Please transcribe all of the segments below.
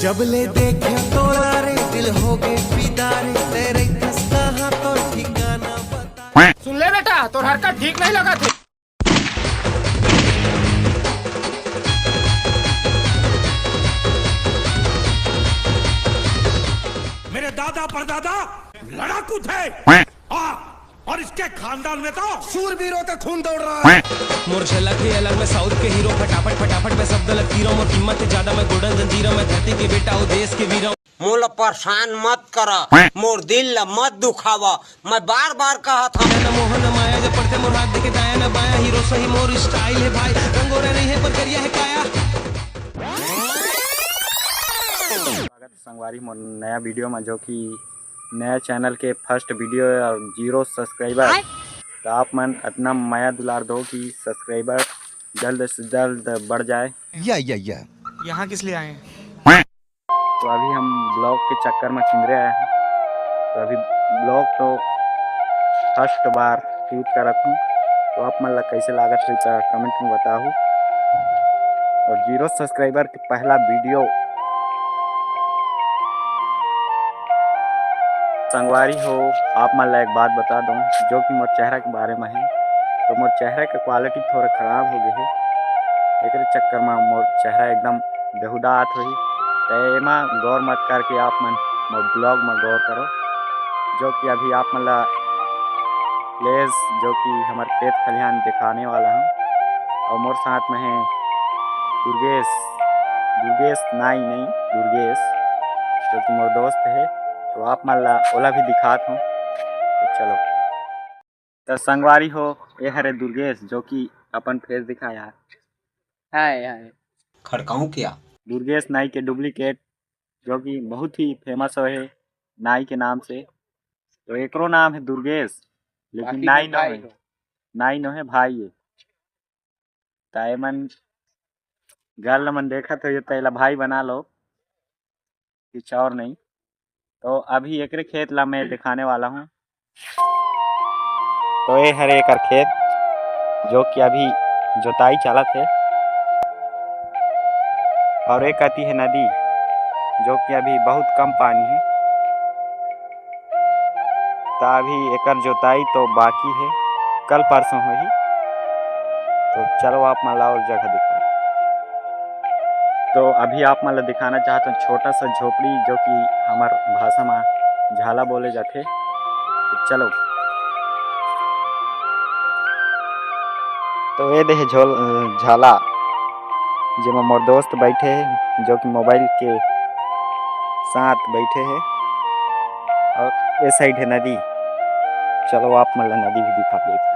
जब ले देखे तोरा रे दिल हो गए फिदा रे, तेरे कस्ता हाँ तो ठिकाना बता। सुन ले बेटा, तो हरकत ठीक नहीं लगा थे। मेरे दादा परदादा लड़ाकू थे और इसके खानदान में तो सूरवीरों का खून दौड़ रहा है। मुरझला के अलग में साउथ के हीरो, फटाफट फटाफट में शब्द लगती रहो। मोर कीमत ज्यादा मैं गोल्डन जंजीरों में, धरती के बेटा हो देश के वीरों। मोला परेशान मत करा, मोर दिल मत दुखावा, मैं बार बार कहा था न मोहन माया जब पढ़ते मोर हाथ देखे दाया न बाया। हीरो सही मोर स्टाइल है भाई, रंगोरा नहीं है पर करिया है काया। स्वागत है संगवारी मोर नया वीडियो में, जो कि नया चैनल के फर्स्ट वीडियो है और 0 सब्सक्राइबर। तो आप मन इतना माया दुलार दो कि सब्सक्राइबर जल्द से जल्द बढ़ जाए। यहाँ किस लिए आए हैं? तो अभी हम ब्लॉग के चक्कर में किंदरे आए हैं। तो अभी ब्लॉग तो फर्स्ट बार शूट करत हूँ, तो आप मन कैसे लागत हुई तो कमेंट में बताओ। और 0 सब्सक्राइबर के पहला वीडियो संगवारी हो। आप मन एक बात बता दूं, जो कि मोर चेहरा के बारे में है। तो मोर चेहरा का क्वालिटी थोड़ा ख़राब हो गई है, एक चक्कर में मोर चेहरा एकदम बेहुदा आत हुई। तो एमा गौर मत करके आप मन मोर ब्लॉग में गौर करो, जो कि अभी आप मन प्लेस जो कि हमारे खेत खलिहान दिखाने वाला हूँ। और मोर साथ में है दुर्गेश नहीं दुर्गेश, जो कि मोर दोस्त है। तो आप मन ओला भी दिखात हूँ। तो चलो, तो संगवारी हो ये हरे दुर्गेश, जो कि अपन फेस दिखाया है। खड़काऊं क्या? दुर्गेश नाई के डुप्लीकेट, जो कि बहुत ही फेमस है नाई के नाम से। तो एकरो नाम है दुर्गेश, लेकिन नाई नो है भाई है। ताए मन गर्ल मन देखा तो ये तैला भाई बना लो, कुछ और नहीं। तो अभी एक खेत ला मैं दिखाने वाला हूँ। तो ये हरे एकर खेत, जो कि अभी जोताई चालत है। और एक आती है नदी, जो कि अभी बहुत कम पानी है। तो अभी एकर जोताई तो बाकी है, कल परसों होगी। तो चलो आप मन ला और जगह दिखा। तो अभी आप मन ला दिखाना चाहता हूँ छोटा सा झोपड़ी, जो कि हमार भाषा में झाला बोले जाते। तो चलो, तो ये देखे झाला, जिसमें मोर दोस्त बैठे हैं, जो कि मोबाइल के साथ बैठे हैं। और ये साइड है नदी। चलो आप मन ला नदी भी दिखा देते।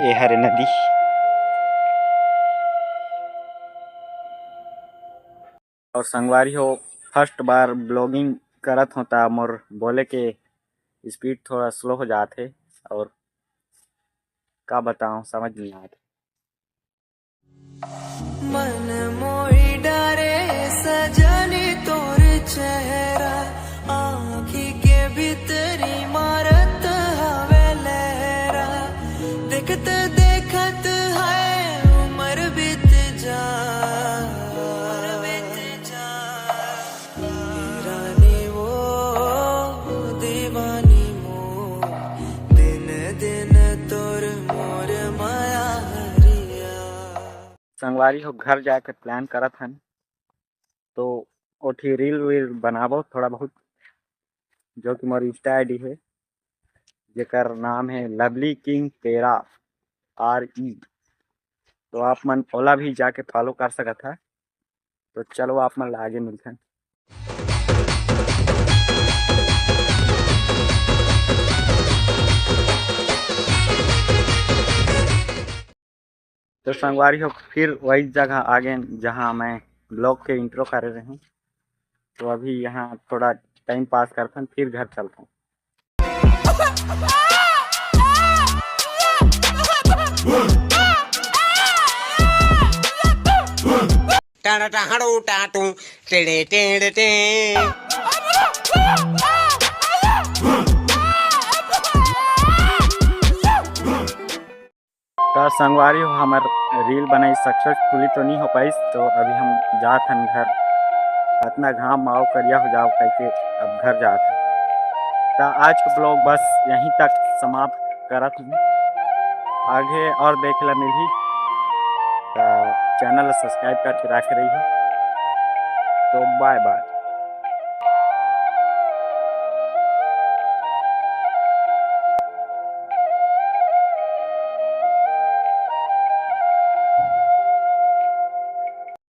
ये हरे नदी। और संगवारी हो फर्स्ट बार ब्लॉगिंग करत हो, ता मोर बोले के स्पीड थोड़ा स्लो हो जाते, और का बताऊं समझ नहीं आता। मन मोही डारे सजनी तोर चेहरा, आँखी के भीतरी मारत हवे लहरा। देखत देखत है उम्र बीत जा, रानी वो दीवानी मो, दिन दिन तोर मोर माया हरिया। संगवारी हो घर जाकर प्लान करत हन, तो ओठी रील वील बनाबो थोड़ा बहुत, जो कि मोर इंस्टा ID है, जेकर नाम है लवली किंग तेरा RE। तो आप मन ओला भी जाके फॉलो कर सकत है। तो चलो आप मन आगे मिलते हैं। तो संगवारी हो फिर वही जगह आगे जहां मैं ब्लॉग के इंट्रो कर रहे हैं। तो अभी यहाँ थोड़ा टाइम पास करते हैं, फिर घर चलता हूँ। टाटा टाड़ू टाटू टेड़े टेड़े टे। तो संगवारी हो हमार रील बनाई सक्सेसफुली तो नहीं हो पाई, तो अभी हम जात हन घर, इतना घाम माओ करिया हो जाओ करके अब घर जात हन। तो आज का ब्लॉग बस यहीं तक समाप्त करत हूँ, आगे और देख ला मिली तो चैनल सब्सक्राइब करके रख रही हो। तो बाय बाय।